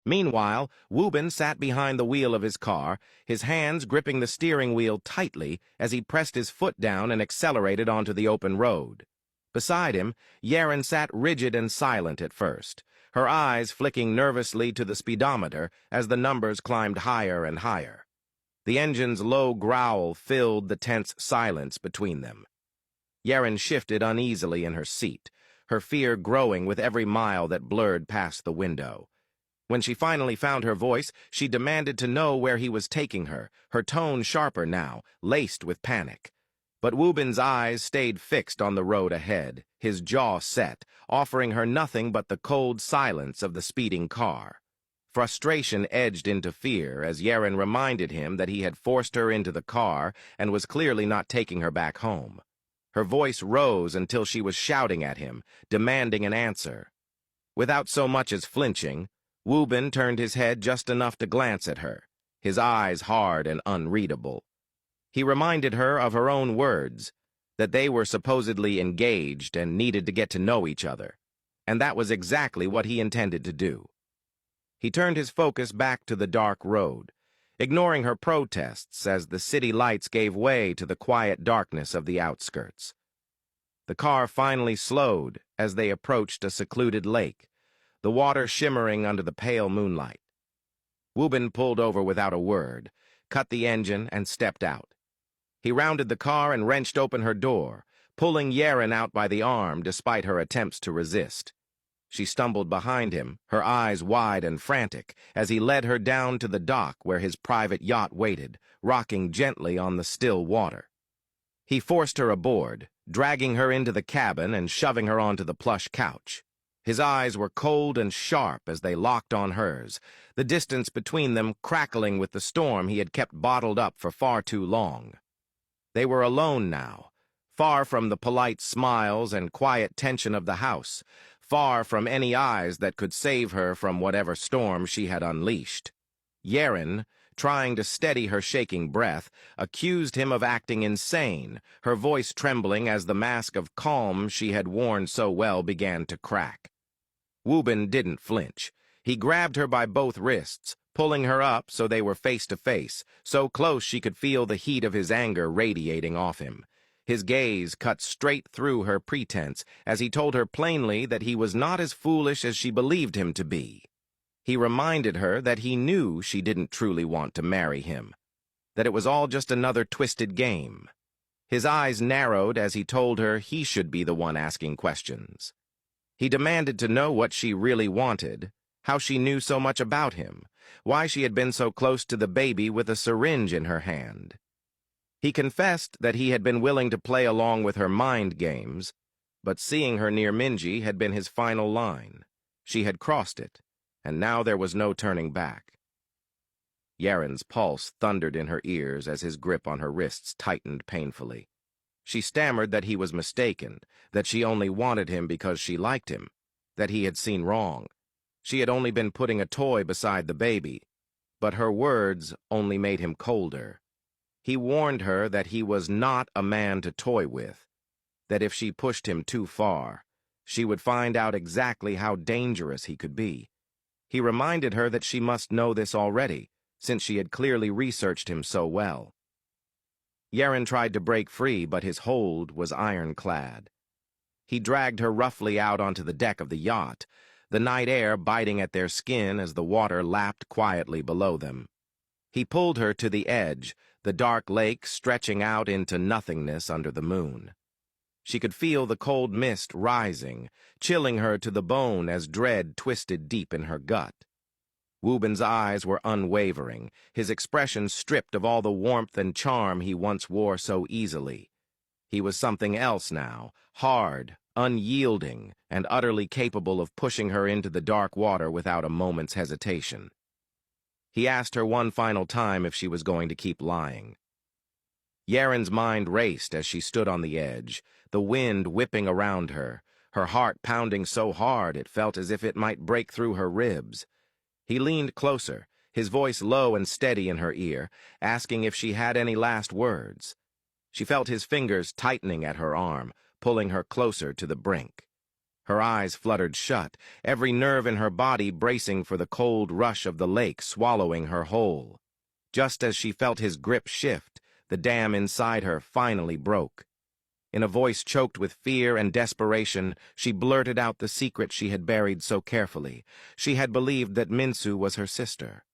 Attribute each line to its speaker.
Speaker 1: Meanwhile, Wubin sat behind the wheel of his car, his hands gripping the steering wheel tightly as he pressed his foot down and accelerated onto the open road. Beside him, Yaren sat rigid and silent at first, her eyes flicking nervously to the speedometer as the numbers climbed higher and higher. The engine's low growl filled the tense silence between them. Yaren shifted uneasily in her seat, her fear growing with every mile that blurred past the window. When she finally found her voice, she demanded to know where he was taking her, her tone sharper now, laced with panic. But Wubin's eyes stayed fixed on the road ahead, his jaw set, offering her nothing but the cold silence of the speeding car. Frustration edged into fear as Yaren reminded him that he had forced her into the car and was clearly not taking her back home. Her voice rose until she was shouting at him, demanding an answer. Without so much as flinching, Wubin turned his head just enough to glance at her, his eyes hard and unreadable. He reminded her of her own words, that they were supposedly engaged and needed to get to know each other, and that was exactly what he intended to do. He turned his focus back to the dark road, ignoring her protests as the city lights gave way to the quiet darkness of the outskirts. The car finally slowed as they approached a secluded lake, the water shimmering under the pale moonlight. Wubin pulled over without a word, cut the engine, and stepped out. He rounded the car and wrenched open her door, pulling Yaren out by the arm despite her attempts to resist. She stumbled behind him, her eyes wide and frantic, as he led her down to the dock where his private yacht waited, rocking gently on the still water. He forced her aboard, dragging her into the cabin and shoving her onto the plush couch. His eyes were cold and sharp as they locked on hers, the distance between them crackling with the storm he had kept bottled up for far too long. They were alone now, far from the polite smiles and quiet tension of the house, far from any eyes that could save her from whatever storm she had unleashed. Yaren, trying to steady her shaking breath, accused him of acting insane, her voice trembling as the mask of calm she had worn so well began to crack. Wubin didn't flinch. He grabbed her by both wrists, pulling her up so they were face to face, so close she could feel the heat of his anger radiating off him. His gaze cut straight through her pretense as he told her plainly that he was not as foolish as she believed him to be. He reminded her that he knew she didn't truly want to marry him, that it was all just another twisted game. His eyes narrowed as he told her he should be the one asking questions. He demanded to know what she really wanted, how she knew so much about him, why she had been so close to the baby with a syringe in her hand. He confessed that he had been willing to play along with her mind games, but seeing her near Minji had been his final line. She had crossed it, and now there was no turning back. Yaren's pulse thundered in her ears as his grip on her wrists tightened painfully. She stammered that he was mistaken, that she only wanted him because she liked him, that he had seen wrong. She had only been putting a toy beside the baby, but her words only made him colder. He warned her that he was not a man to toy with, that if she pushed him too far, she would find out exactly how dangerous he could be. He reminded her that she must know this already, since she had clearly researched him so well. Yaren tried to break free, but his hold was ironclad. He dragged her roughly out onto the deck of the yacht, the night air biting at their skin as the water lapped quietly below them. He pulled her to the edge, the dark lake stretching out into nothingness under the moon. She could feel the cold mist rising, chilling her to the bone as dread twisted deep in her gut. Wubin's eyes were unwavering, his expression stripped of all the warmth and charm he once wore so easily. He was something else now, hard, unyielding, and utterly capable of pushing her into the dark water without a moment's hesitation. He asked her one final time if she was going to keep lying. Yaren's mind raced as she stood on the edge, the wind whipping around her, her heart pounding so hard it felt as if it might break through her ribs. He leaned closer, his voice low and steady in her ear, asking if she had any last words. She felt his fingers tightening at her arm, pulling her closer to the brink. Her eyes fluttered shut, every nerve in her body bracing for the cold rush of the lake swallowing her whole. Just as she felt his grip shift, the dam inside her finally broke. In a voice choked with fear and desperation, she blurted out the secret she had buried so carefully. She had believed that Minsu was her sister.